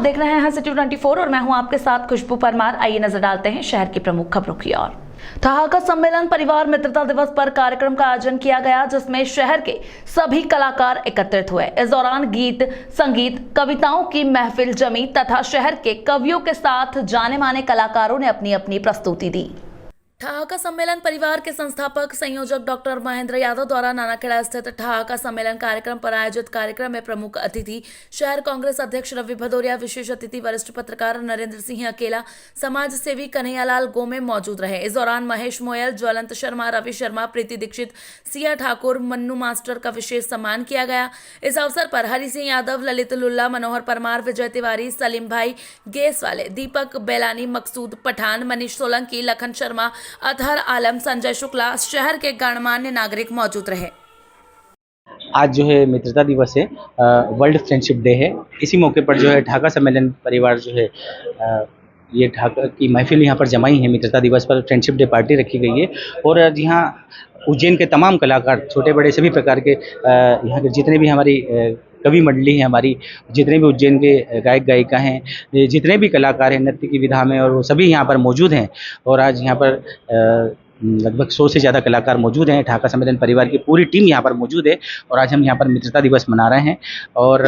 देख रहे हैं सिटी 24 और मैं हूं आपके साथ खुशबू परमार। आइए नजर डालते हैं शहर की प्रमुख खबरों की ओर। ठहाका सम्मेलन परिवार मित्रता दिवस पर कार्यक्रम का आयोजन किया गया, जिसमें शहर के सभी कलाकार एकत्रित हुए। इस दौरान गीत, संगीत, कविताओं की महफिल जमी तथा शहर के कवियों के साथ जाने माने कलाकारों ने अपनी अपनी प्रस्तुति दी। ठहाका सम्मेलन परिवार के संस्थापक संयोजक डॉक्टर महेंद्र यादव द्वारा नानाखेड़ा स्थित ठहाका सम्मेलन कार्यक्रम पर आयोजित कार्यक्रम में प्रमुख अतिथि शहर कांग्रेस अध्यक्ष रवि भदौरिया, विशेष अतिथि वरिष्ठ पत्रकार नरेंद्र सिंह अकेला, समाज सेवी कन्हैयालाल गोमे मौजूद रहे। इस दौरान महेश मोयल, ज्वलंत शर्मा, रवि शर्मा, प्रीति दीक्षित, सिया ठाकुर, मन्नू मास्टर का विशेष सम्मान किया गया। इस अवसर पर हरि सिंह यादव, ललित लुल्ला, मनोहर परमार, विजय तिवारी, सलीम भाई गैस वाले, दीपक बेलानी, मकसूद पठान, मनीष सोलंकी, लखन शर्मा, अतहर आलम, संजय शुक्ला, शहर के गणमान्य नागरिक मौजूद रहे। आज जो है मित्रता दिवस है, वर्ल्ड फ्रेंडशिप डे है। इसी मौके पर जो है ढाका सम्मेलन परिवार जो है ये ढाका की महफिल यहाँ पर जमाई है। मित्रता दिवस पर फ्रेंडशिप डे पार्टी रखी गई है और आज यहाँ उज्जैन के तमाम कलाकार, छोटे बड़े सभी प्रकार के यहाँ के जितने भी हमारी कवि मंडली है, हमारी जितने भी उज्जैन के गायक गायिका हैं, जितने भी कलाकार हैं नृत्य की विधा में, और वो सभी यहाँ पर मौजूद हैं। और आज यहाँ पर लगभग 100 से ज़्यादा कलाकार मौजूद हैं। ढाका सम्मेलन परिवार की पूरी टीम यहाँ पर मौजूद है और आज हम यहाँ पर मित्रता दिवस मना रहे हैं। और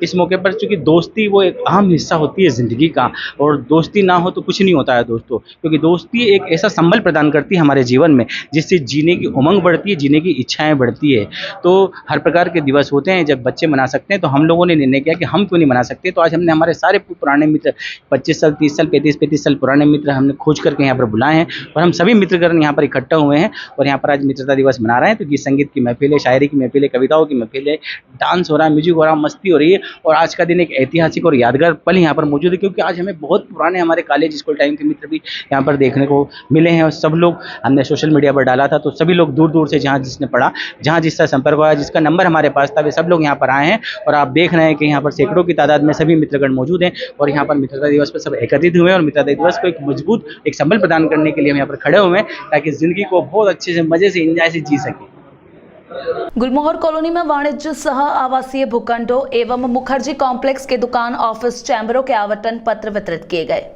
इस मौके पर चूँकि दोस्ती वो एक अहम हिस्सा होती है ज़िंदगी का, और दोस्ती ना हो तो कुछ नहीं होता है दोस्तों, क्योंकि दोस्ती एक ऐसा संबल प्रदान करती है हमारे जीवन में जिससे जीने की उमंग बढ़ती है, जीने की इच्छाएँ बढ़ती है। तो हर प्रकार के दिवस होते हैं जब बच्चे मना सकते हैं, तो हम लोगों ने निर्णय किया कि हम क्यों नहीं मना सकते। तो आज हमने हमारे सारे पुराने मित्र 25 साल, 30 साल, 35 साल पुराने मित्र हमने खोज करके यहाँ पर बुलाए हैं और हम सभी मित्रगण यहाँ पर इकट्ठा हुए हैं और यहाँ पर आज मित्रता दिवस मना रहे हैं। तो गीत संगीत की महफिल है, शायरी की महफिल है, कविताओं की महफिल है, डांस हो रहा है, म्यूजिक हो रहा है, मस्ती हो रही है। और आज का दिन एक ऐतिहासिक और यादगार पल यहाँ पर मौजूद है, क्योंकि आज हमें बहुत पुराने हमारे कॉलेज स्कूल टाइम के मित्र भी यहाँ पर देखने को मिले हैं। और सब लोग हमने सोशल मीडिया पर डाला था, तो सभी लोग दूर दूर से जहाँ जिसने पढ़ा, जहाँ जिसका संपर्क हुआ, जिसका नंबर हमारे पास था, वे सब लोग यहाँ पर आए हैं। और आप देख रहे हैं कि यहाँ पर सैकड़ों की तादाद में सभी मित्रगण मौजूद हैं और यहाँ पर मित्रता दिवस पर सब एकत्रित हुए हैं। और मित्रता दिवस को एक मजबूत एक संबल प्रदान करने के लिए हम यहाँ पर खड़े हुए हैं, ताकि जिंदगी को बहुत अच्छे से मजे से एंजॉय से जी सके। गुलमोहर कॉलोनी में वाणिज्य सह आवासीय भूखंडों एवं मुखर्जी कॉम्प्लेक्स के दुकान, ऑफिस, चैम्बरों के आवंटन पत्र वितरित किए गए।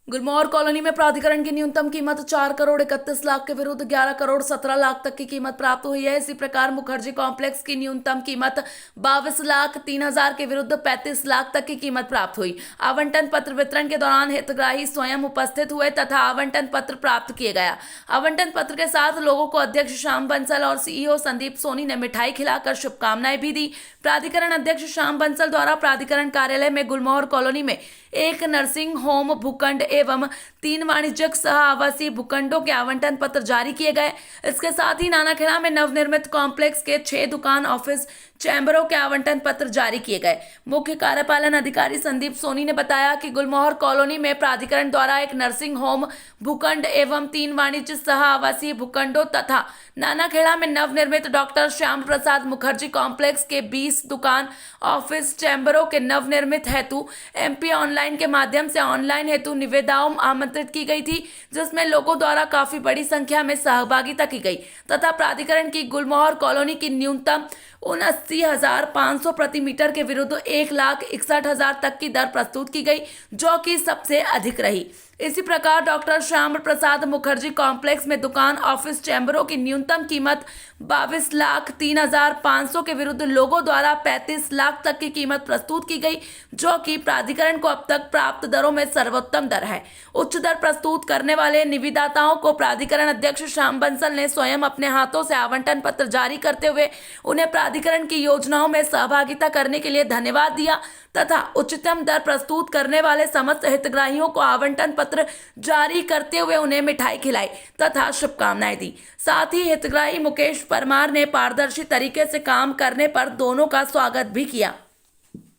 गुलमोहर कॉलोनी में प्राधिकरण की न्यूनतम कीमत 4 करोड़ 31 लाख के विरुद्ध 11 करोड़ 17 लाख तक की कीमत प्राप्त हुई है। इसी प्रकार मुखर्जी कॉम्प्लेक्स की न्यूनतम कीमत 22 लाख 3 हजार के विरुद्ध 35 लाख तक की कीमत प्राप्त हुई। आवंटन पत्र वितरण के दौरान हितग्राही स्वयं उपस्थित हुए तथा आवंटन पत्र प्राप्त किए गया। आवंटन पत्र के साथ लोगों को अध्यक्ष श्याम बंसल और सीईओ संदीप सोनी ने मिठाई खिलाकर शुभकामनाएं भी दी। प्राधिकरण अध्यक्ष श्याम बंसल द्वारा प्राधिकरण कार्यालय में गुलमोहर कॉलोनी में एक नर्सिंग होम भूखंड एवं 3 वाणिज्यिक सह आवासीय भूखंडों के आवंटन पत्र जारी किए गए। इसके साथ ही नानाखेड़ा में नवनिर्मित कॉम्प्लेक्स के 6 दुकान, ऑफिस, चैम्बरों के आवंटन पत्र जारी किए गए। मुख्य कार्यपालन अधिकारी संदीप सोनी ने बताया कि गुलमोहर कॉलोनी में प्राधिकरण द्वारा एक नर्सिंग होम भूखंड एवं 3 वाणिज्य सह आवासीय भूखंडों तथा नानाखेड़ा में नवनिर्मित डॉक्टर श्याम प्रसाद मुखर्जी कॉम्प्लेक्स के 20 दुकान, ऑफिस, चैम्बरों के नवनिर्मित हेतु MP ऑनलाइन के माध्यम से ऑनलाइन हेतु निविदाओं आमंत्रित की गई थी, जिसमें लोगों द्वारा काफी बड़ी संख्या में सहभागिता की गई तथा प्राधिकरण की गुलमोहर कॉलोनी की न्यूनतम 79,500 प्रति मीटर के विरुद्ध 1,61,000 तक की दर प्रस्तुत की गई, जो कि सबसे अधिक रही। इसी प्रकार डॉक्टर श्याम प्रसाद मुखर्जी कॉम्प्लेक्स में दुकान, ऑफिस, चैम्बरों की न्यूनतम कीमत 22,03,500 के विरुद्ध लोगों द्वारा 35 लाख तक की कीमत प्रस्तुत की गई, जो कि प्राधिकरण को अब तक प्राप्त दरों में सर्वोत्तम दर है। उच्च दर प्रस्तुत करने वाले निविदाताओं को प्राधिकरण अध्यक्ष श्याम बंसल ने स्वयं अपने हाथों से आवंटन पत्र जारी करते हुए उन्हें प्राधिकरण की योजनाओं में सहभागिता करने के लिए धन्यवाद दिया तथा उच्चतम दर प्रस्तुत करने वाले समस्त हितग्राहियों को आवंटन पत्र जारी करते हुए उन्हें मिठाई खिलाई तथा शुभकामनाएं दी। साथ ही हितग्राही मुकेश परमार ने पारदर्शी तरीके से काम करने पर दोनों का स्वागत भी किया।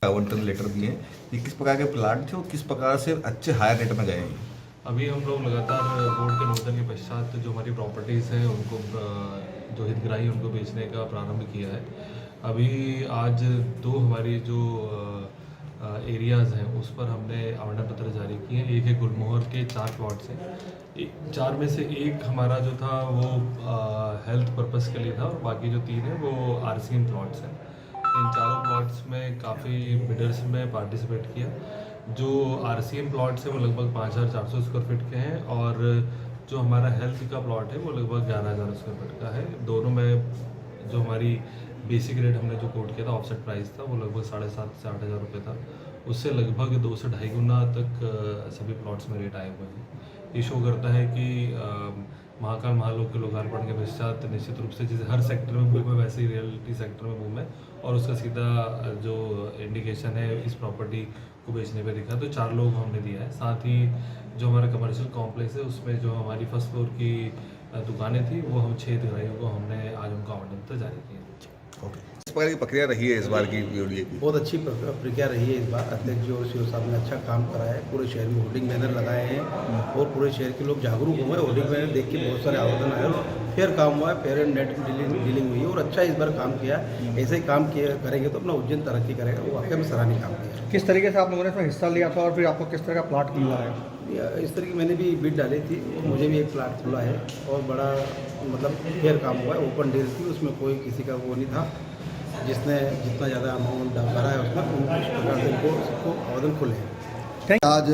आवंटन लेटर दिए कि किस प्रकार के प्लाट थे और किस प्रकार से अच्छे हायर रेट में गए। अभी हम लोग लगातार बोर्ड के अनुमोदन के पश्चात जो हमारी प्रॉपर्टीज़ हैं उनको जो हितग्राही उनको बेचने का प्रारंभ किया है। अभी आज 2 हमारी जो एरियाज़ हैं उस पर हमने आवंटन पत्र जारी किए हैं। एक है गुलमोहर के 4 प्लॉट्स हैं, 4 में से एक हमारा जो था वो हेल्थ पर्पस के लिए था और बाकी जो 3 है वो RCM प्लॉट्स हैं। इन चारों प्लॉट्स में काफ़ी बिडर्स में पार्टिसिपेट किया। जो आरसीएम प्लॉट्स है वो लगभग 5400 स्क्वायर फीट के हैं और जो हमारा हेल्थ का प्लॉट है वो लगभग 11000 स्क्वायर फीट का है। दोनों में जो हमारी बेसिक रेट हमने जो कोट किया था, ऑफसेट प्राइस था, वो लगभग 7,500 से 8,000 रुपये था। उससे लगभग 2 से ढाई गुना तक सभी प्लॉट्स में रेट आए हुए हैं। ये शो करता है कि महाकाल महालोक के लोकार्पण के पश्चात निश्चित रूप से जैसे हर सेक्टर में बूम है, वैसे ही रियलिटी सेक्टर में बूम है और उसका सीधा जो इंडिकेशन है इस प्रॉपर्टी को बेचने पे दिखा। तो 4 लोग हमने दिया है। साथ ही जो हमारा कमर्शियल कॉम्प्लेक्स है उसमें जो हमारी फर्स्ट फ्लोर की दुकानें थी वो हम 6 हितग्राहियों को हमने आज उनका ऑर्डर जारी किया। ओके, इस प्रकार की प्रक्रिया रही है इस बार की वीडियो की? बहुत अच्छी प्रक्रिया रही है इस बार। अध्यक्ष जी और सीओ साहब ने अच्छा काम करा है। पूरे शहर में होर्डिंग बैनर लगाए हैं और पूरे शहर के लोग जागरूक हुए हैं। होर्डिंग बैनर देख के बहुत सारे आवेदन आए और फेयर काम हुआ है, फेयर एंड नेट डीलिंग हुई है और अच्छा इस बार काम किया। ऐसे ही काम किया करेंगे तो अपना उज्जैन तरक्की करेगा। वो वाकई में सराहनीय काम किया। किस तरीके से आप लोगों ने इसमें हिस्सा लिया था और फिर आपको किस तरह का प्लाट मिला है? इस तरह की मैंने भी बिड डाली थी, मुझे भी एक प्लाट खुला है और बड़ा मतलब फेयर काम हुआ है। ओपन डील थी, उसमें कोई किसी का वो नहीं था। जिसने जितना ज़्यादा अमाउंट भरा है उसमें उस प्रकार से इनको सबको आवेदन खुले हैं। आज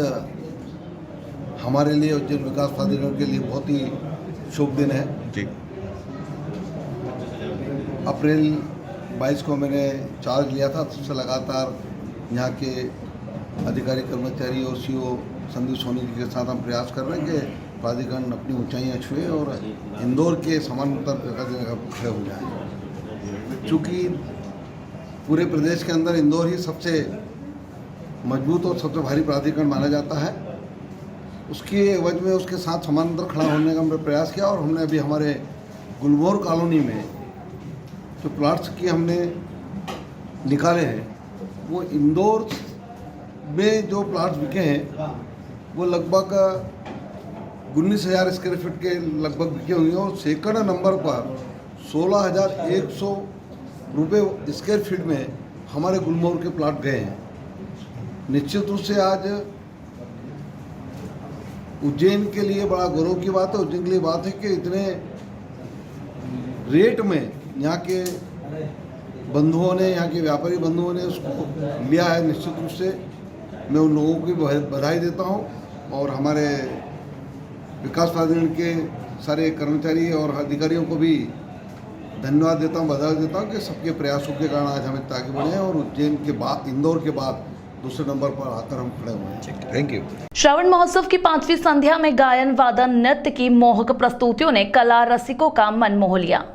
हमारे लिए उज्जैन विकास प्राधिकरण के लिए बहुत ही शुभ दिन है जी। अप्रैल 22 को मैंने चार्ज लिया था, तब से लगातार यहाँ के अधिकारी कर्मचारी और सीओ संदीप सोनी जी के साथ हम प्रयास कर रहे हैं कि प्राधिकरण अपनी ऊंचाइयाँ छुए और इंदौर के समानांतर खड़े हो जाएँ। चूँकि पूरे प्रदेश के अंदर इंदौर ही सबसे मजबूत और सबसे भारी प्राधिकरण माना जाता है, उसकी एवज में उसके साथ समानांतर खड़ा होने का हमने प्रयास किया और हमने अभी हमारे गुलमोहर कॉलोनी में जो प्लाट्स की हमने निकाले हैं वो इंदौर में जो प्लाट्स बिके हैं वो लगभग 19,000 स्क्वायर फीट के लगभग बिके हुए हैं और सेकंड नंबर पर 16,100 रुपये स्क्वायर फीट में हमारे गुलमोहर के प्लाट गए हैं। निश्चित रूप से आज उज्जैन के लिए बड़ा गौरव की बात है। उज्जैन के लिए बात है कि इतने रेट में यहाँ के बंधुओं ने, यहाँ के व्यापारी बंधुओं ने उसको लिया है। निश्चित रूप से मैं उन लोगों की बधाई देता हूँ और हमारे विकास प्राधिकरण के सारे कर्मचारी और अधिकारियों को भी धन्यवाद देता हूँ, बधाई देता हूँ कि सबके प्रयासों के कारण आज हम इतना आगे बढ़े हैं और उज्जैन के बाद, इंदौर के बाद दूसरे नंबर पर आकर हम खड़े हुए हैं। Thank you. श्रावण महोत्सव की 5वीं संध्या में गायन वादन नृत्य की मोहक प्रस्तुतियों ने कला रसिकों का मन मोह लिया।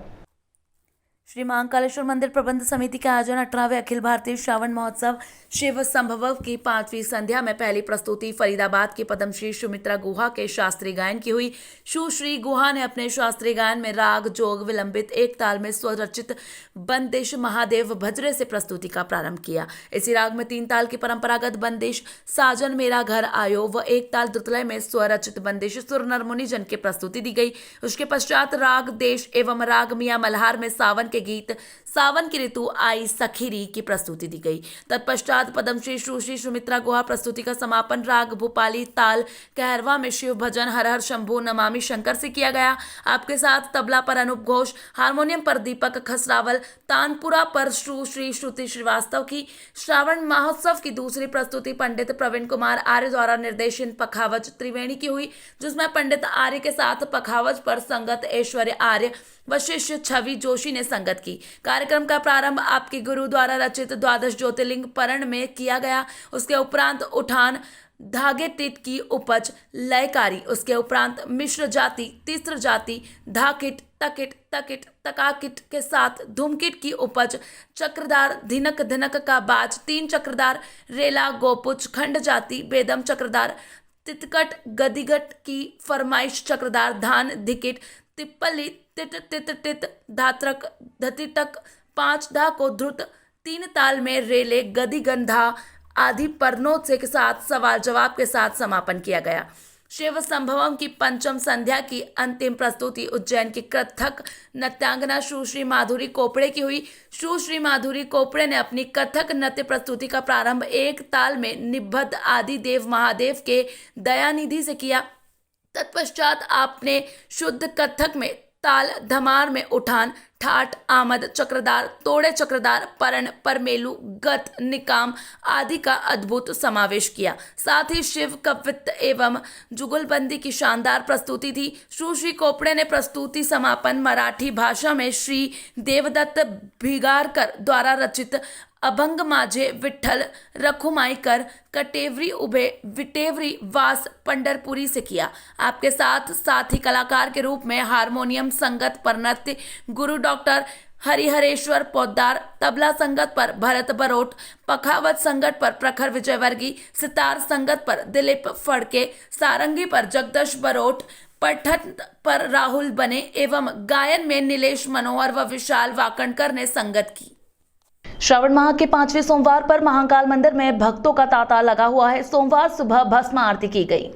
श्री महाकालेश्वर मंदिर प्रबंध समिति के आयोजन 18वें अखिल भारतीय श्रावण महोत्सव शिव संभव की 5वीं संध्या में पहली प्रस्तुति फरीदाबाद की पद्मश्री सुमित्रा गुहा के शास्त्रीय गायन की हुई। सुश्री गुहा ने अपने शास्त्रीय गायन में राग जोग विलंबित एक ताल में स्वरचित बंदिश महादेव भजरे से प्रस्तुति का प्रारंभ किया। इसी राग में 3 ताल की परंपरागत बंदिश साजन मेरा घर आयो व एक ताल द्रुतलय में स्वरचित बंदिश सुर नरमुनि जन की प्रस्तुति दी गई। उसके पश्चात राग देश एवं राग मियां मल्हार में सावन के गीत सावन की ऋतु आई सखीरी की प्रस्तुति दी गई। तत्पश्चात पद्मश्री सुश्री सुमित्रा गुहा प्रस्तुति का समापन राग भूपाली ताल कहरवा में शिव भजन हर हर शंभू नमामि शंकर से किया गया। आपके साथ तबला पर अनूप घोष, हारमोनियम पर दीपक खसरावल, तानपुरा पर श्री श्रुति श्रीवास्तव की। श्रावण महोत्सव की दूसरी प्रस्तुति पंडित प्रवीण कुमार आर्य द्वारा निर्देशित पखावज त्रिवेणी की हुई, जिसमें पंडित आर्य के साथ पखावज पर संगत ऐश्वर्य आर्य व शिष्य छवि जोशी ने संगत की। कार्यक्रम का प्रारंभ आपके गुरु द्वारा रचित द्वादश ज्योतिर्लिंग परण में किया गया। उसके उपरांत उठान धागे टिट की उपज लयकारी, उसके उपरांत मिश्र जाति, तीस्र जाति, धाकिट तकिट तकिट तकाकिट के साथ धूमकिट की उपज, चक्रदार धिनक धिनक का बाज, 3 चक्रदार रेला गोपुच, खंड जाति बेदम चक्रदार, तितकट गदिगट की फरमाइश चक्रदार धान धिकिट, तिप्पली तित तित टित धात्रक धतितक, 5 धा को ध्रुत, 3 ताल में रेले गदी गंधा आदि परनोत्से के साथ सवाल जवाब के साथ समापन किया गया। शिव संभवम की 5वीं संध्या की अंतिम प्रस्तुति उज्जैन की कथक नृत्यांगना सुश्री माधुरी कोपड़े की हुई। सुश्री माधुरी कोपड़े ने अपनी कथक नृत्य प्रस्तुति का प्रारंभ एक ताल में निबद्ध आदि देव महादेव के दयानिधि से किया। तत्पश्चात आपने शुद्ध कथक में ताल, धमार में उठान, ठाट, आमद, चक्रधार, तोड़े चक्रधार, परण, परमेलू, गत, निकाम आदि का अद्भुत समावेश किया। साथ ही शिव कवित्त एवं जुगलबंदी की शानदार प्रस्तुति थी। श्री कोपड़े ने प्रस्तुति समापन मराठी भाषा में श्री देवदत्त भिगारकर द्वारा रचित अभंग माझे विठ्ठल रखुमाईकर कटेवरी उभे विटेवरी वास पंडरपुरी से किया। आपके साथ साथी कलाकार के रूप में हारमोनियम संगत पर नृत्य गुरु डॉक्टर हरिहरेश्वर पोद्दार, तबला संगत पर भरत बरोट, पखावत संगत पर प्रखर विजयवर्गीय, सितार संगत पर दिलीप फड़के, सारंगी पर जगदश बरोट, पठन पर राहुल बने एवं गायन में नीलेश मनोहर व विशाल वाकणकर ने संगत की। श्रावण माह के 5वें सोमवार पर महाकाल मंदिर में भक्तों का तांता लगा हुआ है। सोमवार सुबह भस्म आरती की गई।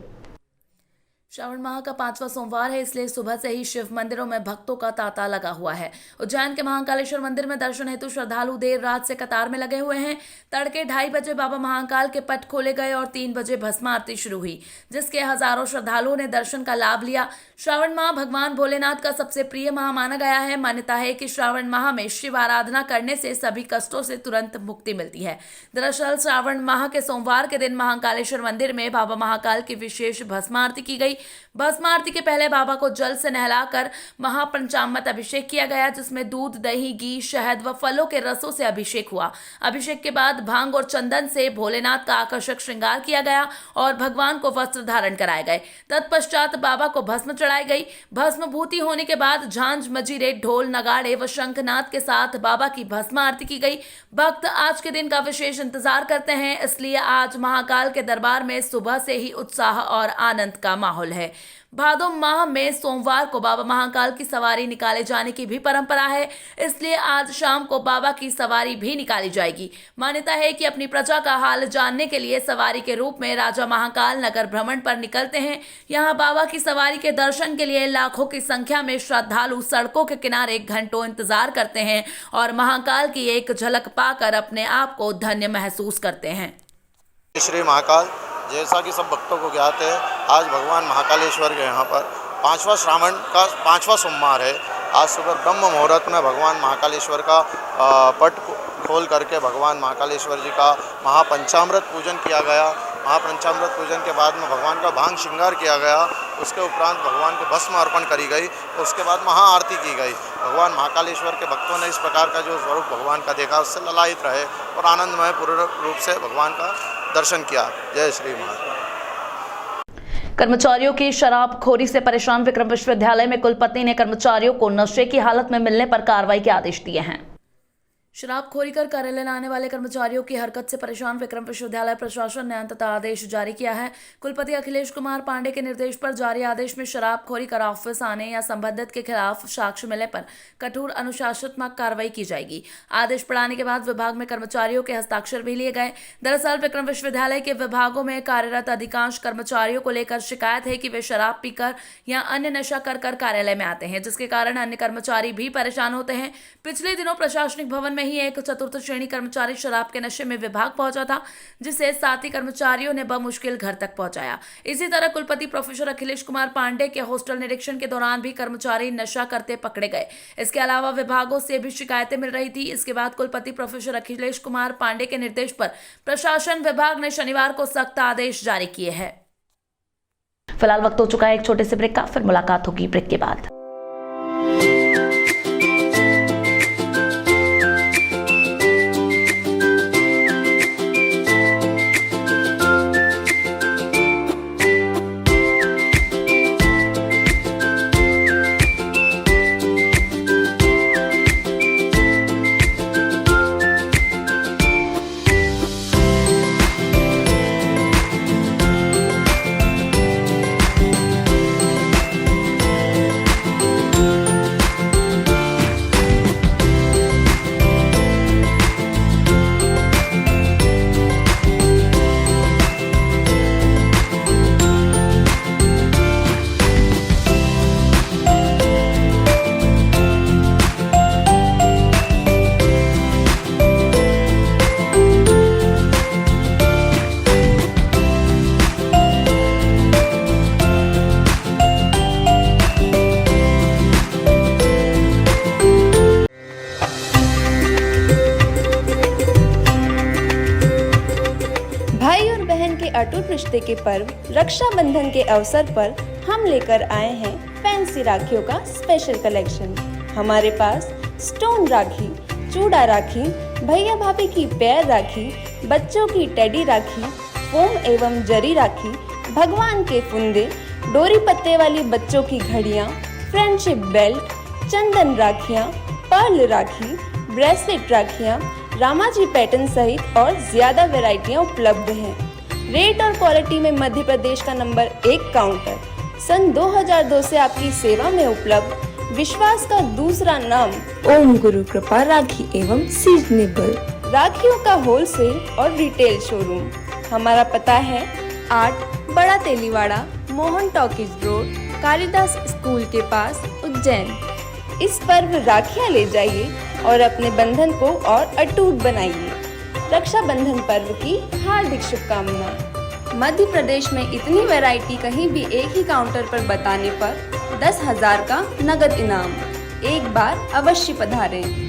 श्रावण माह का 5वां सोमवार है, इसलिए सुबह से ही शिव मंदिरों में भक्तों का तांता लगा हुआ है। उज्जैन के महाकालेश्वर मंदिर में दर्शन हेतु श्रद्धालु देर रात से कतार में लगे हुए हैं। तड़के 2:30 बजे बाबा महाकाल के पट खोले गए और 3 बजे भस्म आरती शुरू हुई, जिसके हजारों श्रद्धालुओं ने दर्शन का लाभ लिया। श्रावण माह भगवान भोलेनाथ का सबसे प्रिय माह माना गया है। मान्यता है कि श्रावण माह में शिव आराधना करने से सभी कष्टों से तुरंत मुक्ति मिलती है। दरअसल श्रावण माह के सोमवार के दिन महाकालेश्वर मंदिर में बाबा महाकाल की विशेष भस्म आरती की गई। भस्म आरती के पहले बाबा को जल से नहलाकर महापंचामृत अभिषेक किया गया, जिसमें दूध, दही, घी, शहद व फलों के रसों से अभिषेक हुआ। अभिषेक के बाद भांग और चंदन से भोलेनाथ का आकर्षक श्रृंगार किया गया और भगवान को वस्त्र धारण कराए गए। तत्पश्चात बाबा को भस्म चढ़ाई गई। भस्मभूति होने के बाद झांझ, मजीरे, ढोल, नगाड़े व शंखनाद के साथ बाबा की भस्म आरती की गई। भक्त आज के दिन का विशेष इंतजार करते हैं, इसलिए आज महाकाल के दरबार में सुबह से ही उत्साह और आनंद का माहौल है। भादो माह में सोमवार को बाबा महाकाल की सवारी निकाले जाने की भी परंपरा है, इसलिए आज शाम को बाबा की सवारी भी निकाली जाएगी। मान्यता है कि अपनी प्रजा का हाल जानने के लिए सवारी के रूप में राजा महाकाल नगर भ्रमण पर निकलते हैं। यहाँ बाबा की सवारी के दर्शन के लिए लाखों की संख्या में श्रद्धालु सड़कों के किनारे घंटों इंतजार करते हैं और महाकाल की एक झलक पाकर अपने आप को धन्य महसूस करते हैं। श्री महाकाल, जैसा कि सब भक्तों को ज्ञात है, आज भगवान महाकालेश्वर के यहाँ पर 5वां श्रावण का 5वां सोमवार है। आज सुबह ब्रह्म मुहूर्त में भगवान महाकालेश्वर का पट खोल करके भगवान महाकालेश्वर जी का महापंचामृत पूजन किया गया। महापंचामृत पूजन के बाद में भगवान का भांग श्रृंगार किया गया। उसके उपरांत भगवान को भस्म अर्पण करी गई और उसके बाद महाआरती की गई। भगवान महाकालेश्वर के भक्तों ने इस प्रकार का जो स्वरूप भगवान का देखा, उससे ललायित रहे और आनंदमय पूर्ण रूप से भगवान का दर्शन किया। जय श्री महाकाल। कर्मचारियों की शराबखोरी से परेशान विक्रम विश्वविद्यालय में कुलपति ने कर्मचारियों को नशे की हालत में मिलने पर कार्रवाई के आदेश दिए हैं। शराबखोरी कर कार्यालय लाने वाले कर्मचारियों की हरकत से परेशान विक्रम विश्वविद्यालय प्रशासन ने अंततः आदेश जारी किया है। कुलपति अखिलेश कुमार पांडे के निर्देश पर जारी आदेश में शराबखोरी कर ऑफिस आने या संबंधित के खिलाफ साक्ष्य मिलने पर कठोर अनुशासनात्मक कार्रवाई की जाएगी। आदेश पढ़ाने के बाद विभाग में कर्मचारियों के हस्ताक्षर भी लिए गए। दरअसल विक्रम विश्वविद्यालय के विभागों में कार्यरत अधिकांश कर्मचारियों को लेकर शिकायत है कि वे शराब पीकर या अन्य नशा कर कार्यालय में आते हैं, जिसके कारण अन्य कर्मचारी भी परेशान होते हैं। पिछले दिनों प्रशासनिक भवन में ही एक चतुर्थ श्रेणी कर्मचारी शराब के नशे में विभाग पहुंचा था, जिसे साथी कर्मचारियों ने बमुश्किल घर तक पहुंचाया। इसी तरह कुलपति प्रोफेसर अखिलेश कुमार पांडे के हॉस्टल निरीक्षण के दौरान भी कर्मचारी नशा करते पकड़े गए। इसके अलावा विभागों से भी शिकायतें मिल रही थी। इसके बाद कुलपति प्रोफेसर अखिलेश कुमार पांडे के निर्देश पर प्रशासन विभाग ने शनिवार को सख्त आदेश जारी किए हैं। फिलहाल वक्त हो चुका है एक छोटे से ब्रेक का, फिर मुलाकात होगी ब्रेक के बाद। रिश्ते के पर्व रक्षाबंधन के अवसर पर हम लेकर आए हैं फैंसी राखियों का स्पेशल कलेक्शन। हमारे पास स्टोन राखी, चूड़ा राखी, भैया भाभी की पैर राखी, बच्चों की टेडी राखी, फोम एवं जरी राखी, भगवान के फुंदे, डोरी पत्ते वाली बच्चों की घड़ियाँ, फ्रेंडशिप बेल्ट, चंदन राखियाँ, पर्ल राखी, ब्रेसलेट राखियाँ, रामाजी पैटर्न सहित और ज़्यादा वैरायटियाँ उपलब्ध हैं। रेट और क्वालिटी में मध्य प्रदेश का नंबर 1 काउंटर। सन 2002 से आपकी सेवा में उपलब्ध, विश्वास का दूसरा नाम ओम गुरु कृपा राखी एवं सीजनेबल राखियों का होलसेल और रिटेल शोरूम। हमारा पता है 8 बड़ा Teliwada, Mohan talkies road, Kalidas school के पास, उज्जैन। इस पर्व राखियां ले जाइए और अपने बंधन को और अटूट बनाइए। रक्षाबंधन पर्व की हार्दिक शुभकामनाएं। मध्य प्रदेश में इतनी वैरायटी कहीं भी एक ही काउंटर पर बताने पर 10,000 का नगद इनाम। एक बार अवश्य पधारें।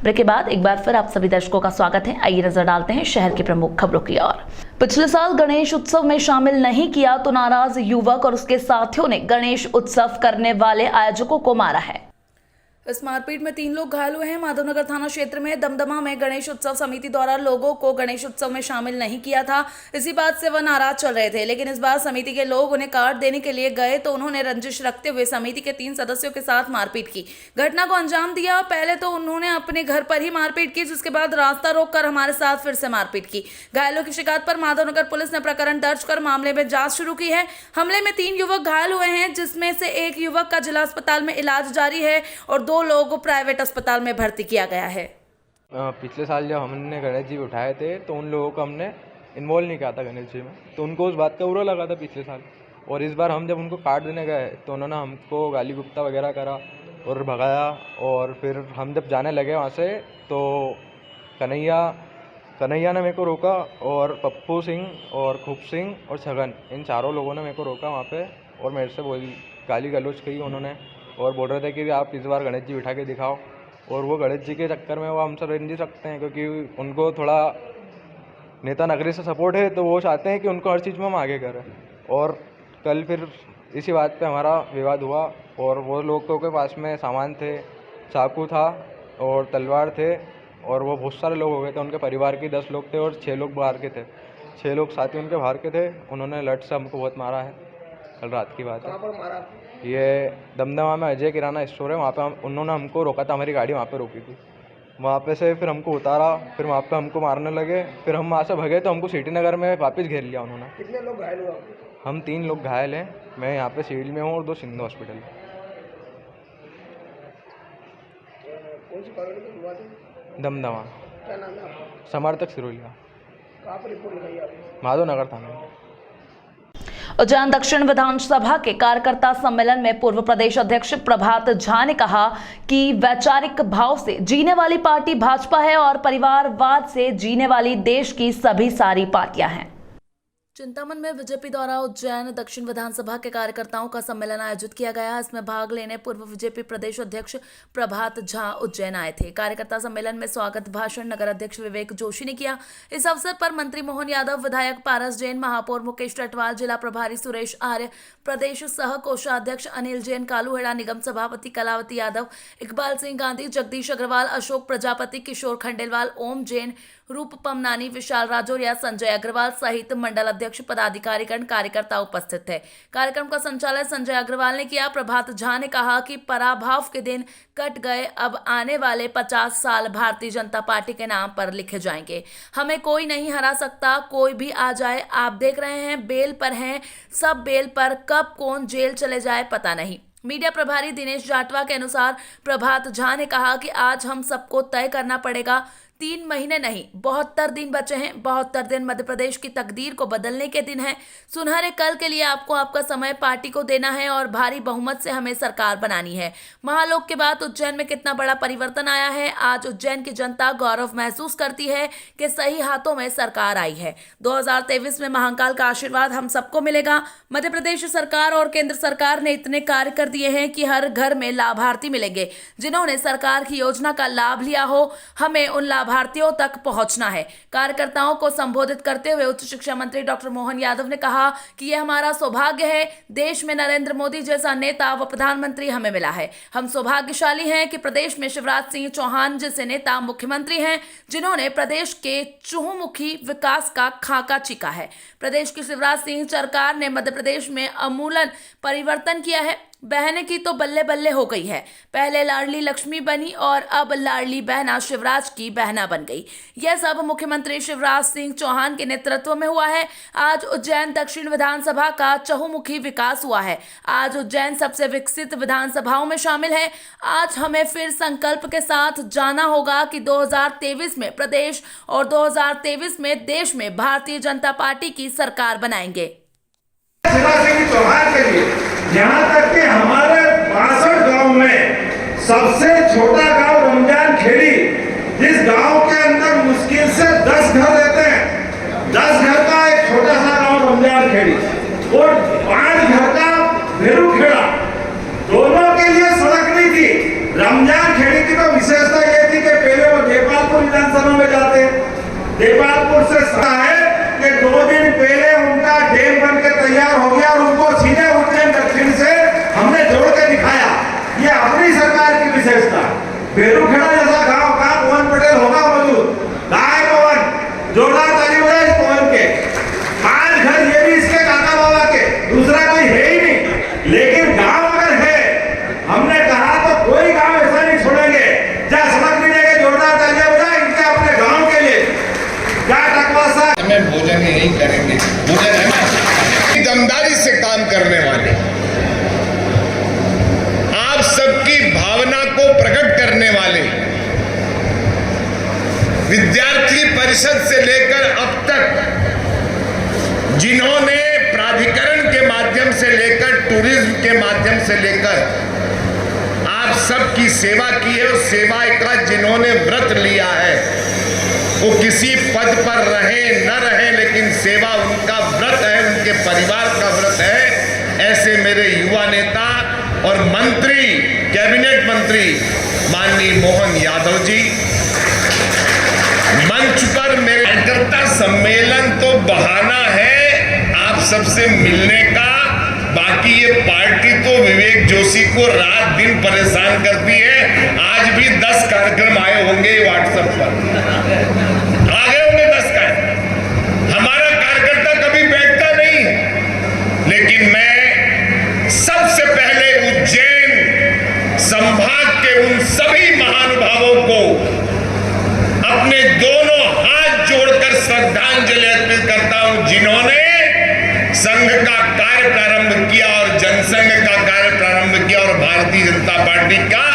ब्रेक के बाद एक बार फिर आप सभी दर्शकों का स्वागत है। आइए नजर डालते हैं शहर की प्रमुख खबरों की ओर। पिछले साल गणेश उत्सव में शामिल नहीं किया तो नाराज युवक और उसके साथियों ने गणेश उत्सव करने वाले आयोजकों को मारा है। इस मारपीट में 3 लोग घायल हुए हैं। माधवनगर थाना क्षेत्र में दमदमा में गणेश उत्सव समिति द्वारा लोगों को गणेश उत्सव में शामिल नहीं किया था। इसी बात से वह नाराज चल रहे थे, लेकिन इस बार समिति के लोग उन्हें कार्ड देने के लिए गए तो उन्होंने रंजिश रखते हुए समिति के 3 सदस्यों के साथ मारपीट की। घटना को अंजाम दिया। पहले तो उन्होंने अपने घर पर ही मारपीट की, जिसके बाद रास्ता रोककर हमारे साथ फिर से मारपीट की। घायलों की शिकायत पर माधवनगर पुलिस ने प्रकरण दर्ज कर मामले में जांच शुरू की है। हमले में 3 युवक घायल हुए हैं, जिसमें से एक युवक का जिला अस्पताल में इलाज जारी है और 2 लोगों को प्राइवेट अस्पताल में भर्ती किया गया है। पिछले साल जब हमने गणेश जी उठाए थे तो उन लोगों को हमने इन्वॉल्व नहीं किया था गणेश जी में, तो उनको उस बात का बुरा लगा था पिछले साल। और इस बार हम जब उनको कार्ड देने गए तो उन्होंने हमको गाली गुप्ता वगैरह करा और भगाया। और फिर हम जब जाने लगे वहाँ से तो कन्हैया ने मेरे को रोका और पप्पू सिंह और खूब सिंह और छगन, इन चारों लोगों ने मेरे को रोका वहाँ पे और मेरे से गाली गलौज की उन्होंने और बोल रहे थे कि आप इस बार गणेश जी बिठा के दिखाओ। और वो गणेश जी के चक्कर में वो हम सब रंजिश रखते हैं, क्योंकि उनको थोड़ा नेता नगरी से सपोर्ट है, तो वो चाहते हैं कि उनको हर चीज़ में हम आगे करें। और कल फिर इसी बात पे हमारा विवाद हुआ और वो लोगों के पास में सामान थे, चाकू था और तलवार थे और वो बहुत सारे लोग हो गए थे। उनके परिवार के 10 लोग थे और 6 लोग बाहर के थे, 6 लोग साथी उनके बाहर के थे। उन्होंने लट से हमको बहुत मारा है। कल रात की बात है। ये दमदमा में अजय किराना स्टोर है, वहाँ पे उन्होंने हमको रोका था, हमारी गाड़ी वहाँ पे रोकी थी। वहाँ पे से फिर हमको उतारा, फिर वहाँ पे हमको मारने लगे। फिर हम वहाँ से भगे तो हमको सिटी नगर में वापस घेर लिया उन्होंने। कितने लोग घायल हुए? हम 3 लोग घायल हैं। मैं यहाँ पे सिविल में हूँ और 2 सिंधु हॉस्पिटल। कौन सी कॉलोनी में हुआ था? दमदमा। क्या नाम है आपका? समर्थक सिरोलिया। कहाँ पर रिपोर्ट लगाई आपने? माधवनगर थाना। उज्जैन दक्षिण विधानसभा के कार्यकर्ता सम्मेलन में पूर्व प्रदेश अध्यक्ष प्रभात झा ने कहा कि वैचारिक भाव से जीने वाली पार्टी भाजपा है और परिवारवाद से जीने वाली देश की सभी सारी पार्टियां हैं। चिंतामन में बीजेपी द्वारा उज्जैन दक्षिण विधानसभा के कार्यकर्ताओं का सम्मेलन आयोजित किया गया। इसमें भाग लेने पूर्व बीजेपी प्रदेश अध्यक्ष प्रभात झा उज्जैन आए थे। कार्यकर्ता सम्मेलन में स्वागत भाषण नगर अध्यक्ष विवेक जोशी ने किया। इस अवसर पर मंत्री मोहन यादव, विधायक पारस जैन, महापौर मुकेश टटवाल, जिला प्रभारी सुरेश आर्य, प्रदेश सह कोषाध्यक्ष अनिल जैन, कालूहेड़ा निगम सभापति कलावती यादव, इकबाल सिंह गांधी, जगदीश अग्रवाल, अशोक प्रजापति, किशोर खंडेलवाल, ओम जैन, रूप पमनानी, विशाल राजौरिया, संजय अग्रवाल सहित मंडल अध्यक्ष, पदाधिकारीगण, कार्यकर्ता उपस्थित थे। कार्यक्रम का संचालन संजय अग्रवाल ने किया। प्रभात झा ने कहा कि पराभव के दिन कट गए, अब आने वाले 50 साल भारतीय जनता पार्टी के नाम पर लिखे जाएंगे। हमें कोई नहीं हरा सकता, कोई भी आ जाए। आप देख रहे हैं बेल पर हैं सब, बेल पर कब कौन जेल चले जाए पता नहीं। मीडिया प्रभारी दिनेश जाटवा के अनुसार प्रभात झा ने कहा कि आज हम सबको तय करना पड़ेगा, 3 महीने नहीं 72 दिन बचे हैं। 72 दिन मध्य प्रदेश की तकदीर को बदलने के दिन है। सुनहरे कल के लिए आपको आपका समय पार्टी को देना है और भारी बहुमत से हमें सरकार बनानी है। महालोक के बाद उज्जैन में कितना बड़ा परिवर्तन आया है। आज उज्जैन की जनता गौरव महसूस करती है कि सही हाथों में सरकार आई है। 2023 में महाकाल का आशीर्वाद हम सबको मिलेगा। मध्य प्रदेश सरकार और केंद्र सरकार ने इतने कार्य कर दिए हैं कि हर घर में लाभार्थी मिलेंगे। जिन्होंने सरकार की योजना का लाभ लिया हो, हमें उन लाभार्थियों तक पहुंचना है। कार्यकर्ताओं को संबोधित करते हुए उच्च शिक्षा मंत्री डॉक्टर मोहन यादव ने कहा कि यह हमारा सौभाग्य है, देश में नरेंद्र मोदी जैसा नेता व प्रधानमंत्री हमें मिला है। हम सौभाग्यशाली हैं कि प्रदेश में शिवराज सिंह चौहान जैसे नेता मुख्यमंत्री हैं, जिन्होंने प्रदेश के चहुमुखी विकास का खाका चीका है। प्रदेश की शिवराज सिंह सरकार ने मध्य प्रदेश में आमूलन परिवर्तन किया है। बहनें की तो बल्ले बल्ले हो गई है। पहले लाडली लक्ष्मी बनी और अब लाडली बहना शिवराज की बहना बन गई। यह सब मुख्यमंत्री शिवराज सिंह चौहान के नेतृत्व में हुआ है। आज उज्जैन दक्षिण विधानसभा का चहुमुखी विकास हुआ है। आज उज्जैन सबसे विकसित विधानसभाओं में शामिल है। आज हमें फिर संकल्प के साथ जाना होगा कि 2023 में प्रदेश और 2023 में देश में भारतीय जनता पार्टी की सरकार बनाएंगे। शिवराज सिंह चौहान के लिए यहाँ तक कि हमारे 62 गांव में सबसे छोटा गांव रमजान खेड़ी, जिस गांव के अंदर मुश्किल से 10 घर रहते हैं, 10 घर का एक छोटा सा गांव रमजान खेड़ी और 5 घर का भेरू खेड़ा, दोनों के लिए सड़क नहीं थी। रमजान खेड़ी की तो विशेषता ये थी कि पहले वो देपालपुर विधानसभा में जाते, देपालपुर से है कि 2 दिन पहले उनका डैम बनकर तैयार हो गया और उनको सीधे उज्जैन दक्षिण से हमने जोड़ के दिखाया। ये अपनी सरकार की विशेषता। बेरूखेड़ा जैसा गांव का पवन पटेल होगा मौजूद, गाय पवन जोड़ा तालीबड़ा इस पवन के 5 घर ये भी इसके काका बाबा के, दूसरा कोई है ही नहीं। लेकिन गांव अगर है, हमने कहा तो कोई गांव ऐसा नहीं छोड़ेंगे जहाँ सड़क नहीं देंगे, जोड़ा तालीबड़ा इनके अपने गांव के लिए क्या टकवासा हमें भोजन यही करेंगे। भोजन है ना, ईमानदारी से काम करने वाले, आप सबकी भावना को प्रकट करने वाले, विद्यार्थी परिषद से लेकर अब तक जिन्होंने प्राधिकरण के माध्यम से लेकर टूरिज्म के माध्यम से लेकर आप सबकी सेवा की है, उस सेवा का जिन्होंने व्रत लिया है, वो किसी पद पर रहे न रहे, लेकिन सेवा उनका व्रत है, उनके परिवार का व्रत है। ऐसे मेरे युवा नेता और मंत्री, कैबिनेट मंत्री माननीय मोहन यादव जी, मंच पर मेरे कार्यकर्ता सम्मेलन तो बहाना है आप सबसे मिलने का, बाकी ये पार्टी तो विवेक जोशी को रात दिन परेशान करती है। आज भी 10 कार्यक्रम आए होंगे व्हाट्सएप पर, आगे होंगे 10 का। हमारा कार्यकर्ता कभी बैठता नहीं है, लेकिन मैं सबसे पहले उज्जैन संभाग के उन सभी महानुभावों को अपने दोनों हाथ जोड़कर श्रद्धांजलि अर्पित करता हूं, जिन्होंने संघ का कार्य प्रारंभ किया और जनसंघ का कार्य प्रारंभ किया और भारतीय जनता पार्टी का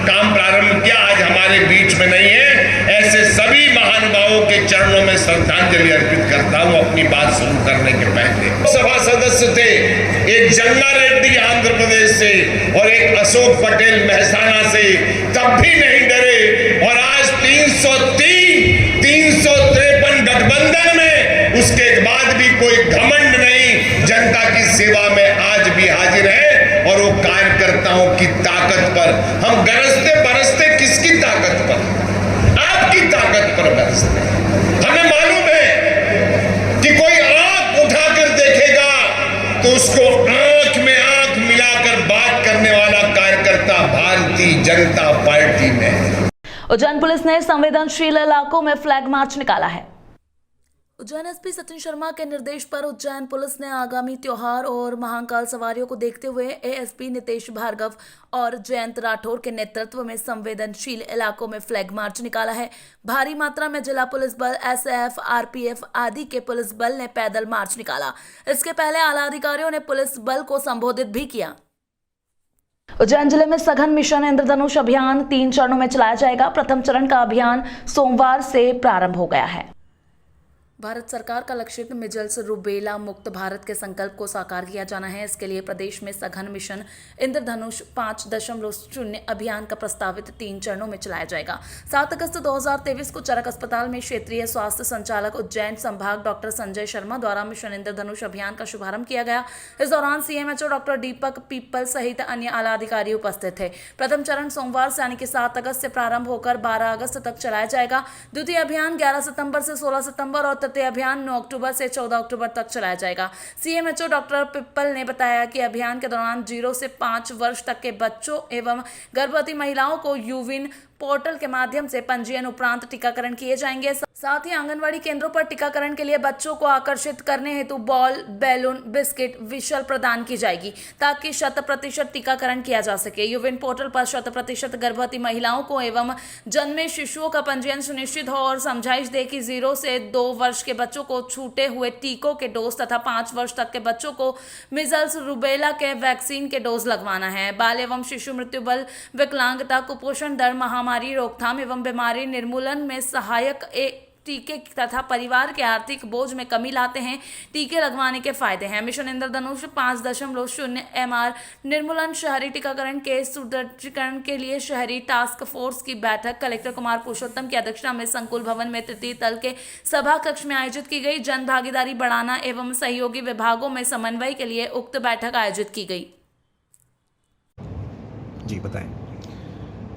काम प्रारंभ किया। आज हमारे बीच में नहीं है। ऐसे सभी महानुभावों के चरणों में श्रद्धांजलि अर्पित करता हूं। अपनी बात शुरू करने के पहले सभा सदस्य थे, एक जंगा रेड्डी आंध्र प्रदेश से और एक अशोक पटेल मेहसाना से, तब भी नहीं डरे और आज 353 गठबंधन में उसके बाद भी कोई घमंड नहीं, जनता की सेवा में आज भी हाजिर है और वो कार्यकर्ताओं की ताकत पर हम गरजते बरसते किसकी ताकत पर? आपकी ताकत पर बरसते। हमें मालूम है कि कोई आंख उठाकर देखेगा तो उसको आंख में आंख मिलाकर बात करने वाला कार्यकर्ता भारतीय जनता पार्टी में है। उज्जैन पुलिस ने संवेदनशील इलाकों में फ्लैग मार्च निकाला है। उज्जैन एसपी सचिन शर्मा के निर्देश पर उज्जैन पुलिस ने आगामी त्योहार और महाकाल सवारियों को देखते हुए एएसपी नितेश भार्गव और जयंत राठौर के नेतृत्व में संवेदनशील इलाकों में फ्लैग मार्च निकाला है। भारी मात्रा में जिला पुलिस बल, एसएफ, आरपीएफ आदि के पुलिस बल ने पैदल मार्च निकाला। इसके पहले आला अधिकारियों ने पुलिस बल को संबोधित भी किया। उज्जैन जिले में सघन मिशन इंद्रधनुष अभियान 3 चरणों में चलाया जाएगा। प्रथम चरण का अभियान सोमवार से प्रारंभ हो गया है। भारत सरकार का लक्ष्य मिजल्स रूबेला मुक्त भारत के संकल्प को साकार किया जाना है। इसके लिए प्रदेश में सघन मिशन इंद्रधनुष 5.0 अभियान का प्रस्तावित 3 चरणों में चलाया जाएगा। 7 अगस्त 2023 को चरक अस्पताल में क्षेत्रीय स्वास्थ्य संचालक उज्जैन संभाग डॉक्टर संजय शर्मा द्वारा मिशन इंद्रधनुष अभियान का शुभारंभ किया गया। इस दौरान सीएमएचओ डॉक्टर दीपक पीपल सहित अन्य आला अधिकारी उपस्थित थे। प्रथम चरण सोमवार से यानी कि 7 अगस्त से प्रारंभ होकर 12 अगस्त तक चलाया जाएगा। द्वितीय अभियान 11 सितंबर से 16 सितंबर और तृतीय अभियान 9 अक्टूबर से 14 अक्टूबर तक चलाया जाएगा। सीएमएचओ डॉक्टर पिप्पल ने बताया कि अभियान के दौरान 0 से 5 वर्ष तक के बच्चों एवं गर्भवती महिलाओं को यूविन पोर्टल के माध्यम से पंजीयन उपरांत टीकाकरण किए जाएंगे। साथ ही आंगनवाड़ी केंद्रों पर टीकाकरण के लिए बच्चों को आकर्षित करने हेतु बॉल, बैलून, बिस्किट, विशल प्रदान की जाएगी ताकि 100% टीकाकरण किया जा सके। यूविन पोर्टल पर 100% गर्भवती महिलाओं को एवं जन्मे शिशुओं का पंजीयन सुनिश्चित हो और समझाइश दे कि 0 से 2 वर्ष के बच्चों को छूटे हुए टीकों के डोज तथा 5 वर्ष तक के बच्चों को मिजल्स रूबेला के वैक्सीन के डोज लगवाना है। बाल एवं शिशु मृत्यु बल, विकलांगता, कुपोषण दर, महामारी रोकथाम एवं बीमारी निर्मूलन में सहायक टीके तथा परिवार के आर्थिक बोझ में कमी लाते हैं। टीके लगवाने के फायदे हैं। मिशन इंद्रधनुष 5.0 एमआर निर्मूलन शहरी टीकाकरण के सुदृढ़ीकरण के लिए शहरी टास्क फोर्स की बैठक कलेक्टर कुमार पुरुषोत्तम की अध्यक्षता में संकुल भवन में तृतीय तल के सभा कक्ष में आयोजित की गई। जन भागीदारी बढ़ाना एवं सहयोगी विभागों में समन्वय के लिए उक्त बैठक आयोजित की गई। जी बताएं।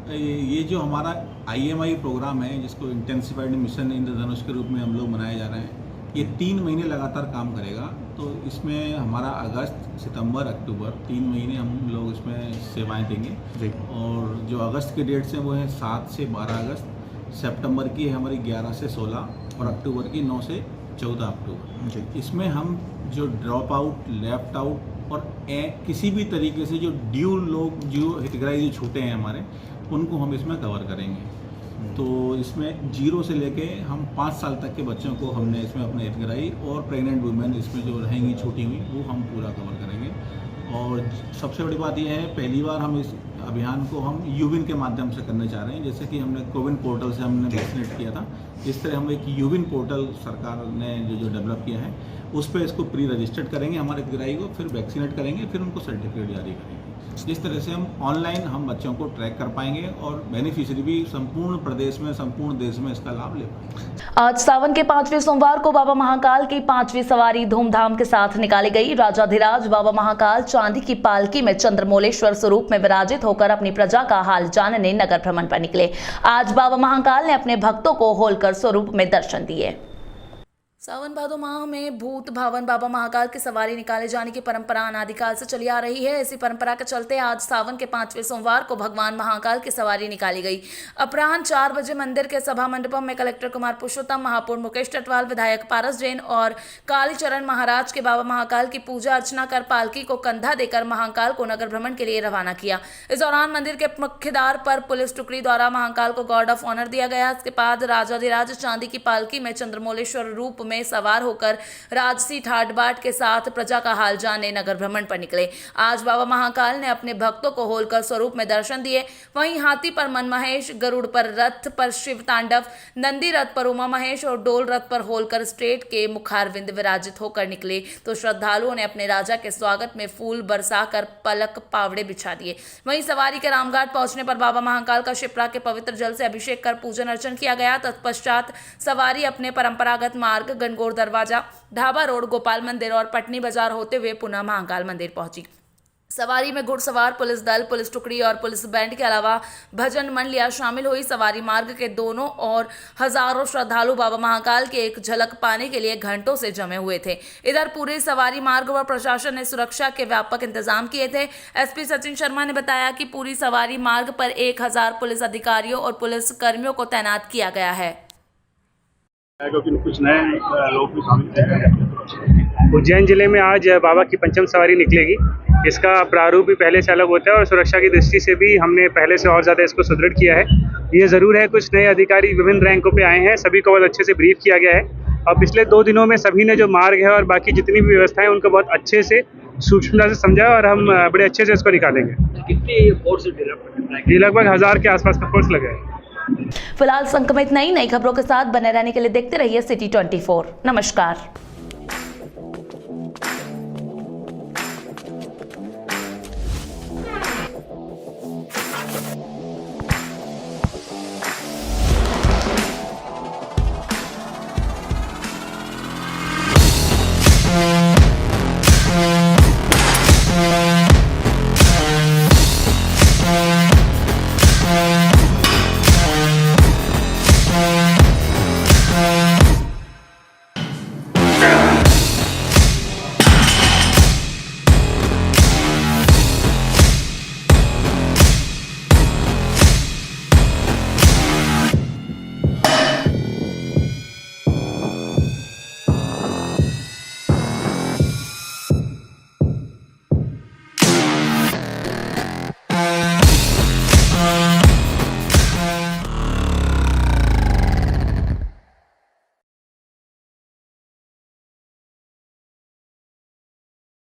ये जो हमारा IMI प्रोग्राम है, जिसको इंटेंसिफाइड मिशन इंद्रधनुष के रूप में हम लोग मनाए जा रहे हैं, ये 3 महीने लगातार काम करेगा। तो इसमें हमारा अगस्त, सितंबर, अक्टूबर 3 महीने हम लोग इसमें सेवाएं देंगे। और जो अगस्त के डेट्स हैं वो है 7 से 12 अगस्त, सितंबर की है हमारी 11 से 16 और अक्टूबर की 9 से 14 अक्टूबर। इसमें हम जो ड्रॉप आउट, लेफ्ट आउट और किसी भी तरीके से जो ड्यू लोग जो हितग्राही जो छूटे हैं हमारे, उनको हम इसमें कवर करेंगे। तो इसमें 0 से लेके हम 5 साल तक के बच्चों को हमने इसमें अपने हितग्राही और प्रेग्नेंट वुमेन इसमें जो रहेंगी छूटी हुई, वो हम पूरा कवर करेंगे। और सबसे बड़ी बात यह है, पहली बार हम इस अभियान को हम यूविन के माध्यम से करने चाह रहे हैं। जैसे कि हमने कोविन पोर्टल से हमने वैक्सीनेट किया था, इस तरह हम एक यूविन पोर्टल सरकार ने जो डेवलप किया है, उस पर इसको प्री रजिस्टर्ड करेंगे हमारे हितग्राही को, फिर वैक्सीनेट करेंगे, फिर उनको सर्टिफिकेट जारी करेंगे। इस तरह से हम ऑनलाइन हम बच्चों को ट्रैक कर पाएंगे और बेनिफिशियरी भी संपूर्ण प्रदेश में, संपूर्ण देश में इसका लाभ ले पाएंगे। आज सावन के 5वें सोमवार को बाबा महाकाल की 5वीं सवारी धूमधाम के साथ निकाली गई। राजाधिराज बाबा महाकाल चांदी की पालकी में चंद्रमौलेश्वर स्वरूप में विराजित होकर अपनी प्रजा का हाल जानने नगर भ्रमण पर निकले। आज बाबा महाकाल ने अपने भक्तों को होलकर स्वरूप में दर्शन दिए। सावन भादो माह में भूत भावन बाबा महाकाल की सवारी निकाले जाने की परंपरा अनादिकाल से चली आ रही है। इसी परंपरा के चलते आज सावन के 5वें सोमवार को भगवान महाकाल की सवारी निकाली गई। अपराह्न 4 बजे मंदिर के सभा मंडपम में कलेक्टर कुमार पुरुषोत्तम, महापौर मुकेश टटवाल, विधायक पारस जैन और कालीचरण महाराज के बाबा महाकाल की पूजा अर्चना कर पालकी को कंधा देकर महाकाल को नगर भ्रमण के लिए रवाना किया। इस दौरान मंदिर के मुख्य द्वार पर पुलिस टुकड़ी द्वारा महाकाल को गार्ड ऑफ ऑनर दिया गया। इसके बाद राजाधिराज चांदी की पालकी में चंद्रमौलेश्वर रूप में सवार होकर राजसी ठाट बाट के साथ प्रजा का हाल जानने नगर भ्रमण पर निकले। आज बाबा महाकाल ने अपने भक्तों को होलकर स्वरूप में दर्शन दिए। वहीं हाथी पर मन महेश, गरुड़ पर रथ पर शिव तांडव, नंदी रथ पर उमा महेश और डोल रथ पर होलकर स्टेट के मुखारविंद विराजित होकर निकले। तो श्रद्धालुओं ने अपने राजा के स्वागत में फूल बरसाकर पलक पावड़े बिछा दिए। वहीं सवारी के रामघाट पहुंचने पर बाबा महाकाल का शिप्रा के पवित्र जल से अभिषेक कर पूजन अर्चन किया गया। तत्पश्चात सवारी अपने परंपरागत मार्ग गणगौर दरवाजा, ढाबा रोड, गोपाल मंदिर और पटनी बाजार होते हुए पुनः महाकाल मंदिर पहुंची। सवारी में घुड़सवार, पुलिस दल, पुलिस टुकड़ी और पुलिस बैंड के अलावा भजन मंडलियां शामिल हुई। सवारी मार्ग के दोनों और हजारों श्रद्धालु बाबा महाकाल के एक झलक पाने के लिए घंटों से जमे हुए थे। इधर पूरे सवारी मार्ग पर प्रशासन ने सुरक्षा के व्यापक इंतजाम किए थे। एसपी सचिन शर्मा ने बताया कि पूरी सवारी मार्ग पर 1000 पुलिस अधिकारियों और पुलिस कर्मियों को तैनात किया गया है। क्योंकि कुछ नए लोग भी शामिल। उज्जैन जिले में आज बाबा की पंचम सवारी निकलेगी। इसका प्रारूप भी पहले से अलग होता है और सुरक्षा की दृष्टि से भी हमने पहले से और ज़्यादा इसको सुदृढ़ किया है। ये ज़रूर है, कुछ नए अधिकारी विभिन्न रैंकों पे आए हैं, सभी को बहुत अच्छे से ब्रीफ किया गया है और पिछले 2 दिनों में सभी ने जो मार्ग है और बाकी जितनी भी व्यवस्थाएं उनको बहुत अच्छे से सूक्ष्मता से समझा और हम बड़े अच्छे से इसको निकालेंगे। कितनी फोर्स? ये लगभग 1000 के आसपास का फोर्स लगा है। फिलहाल संक्रमित नई खबरों के साथ बने रहने के लिए देखते रहिए सिटी 24। नमस्कार।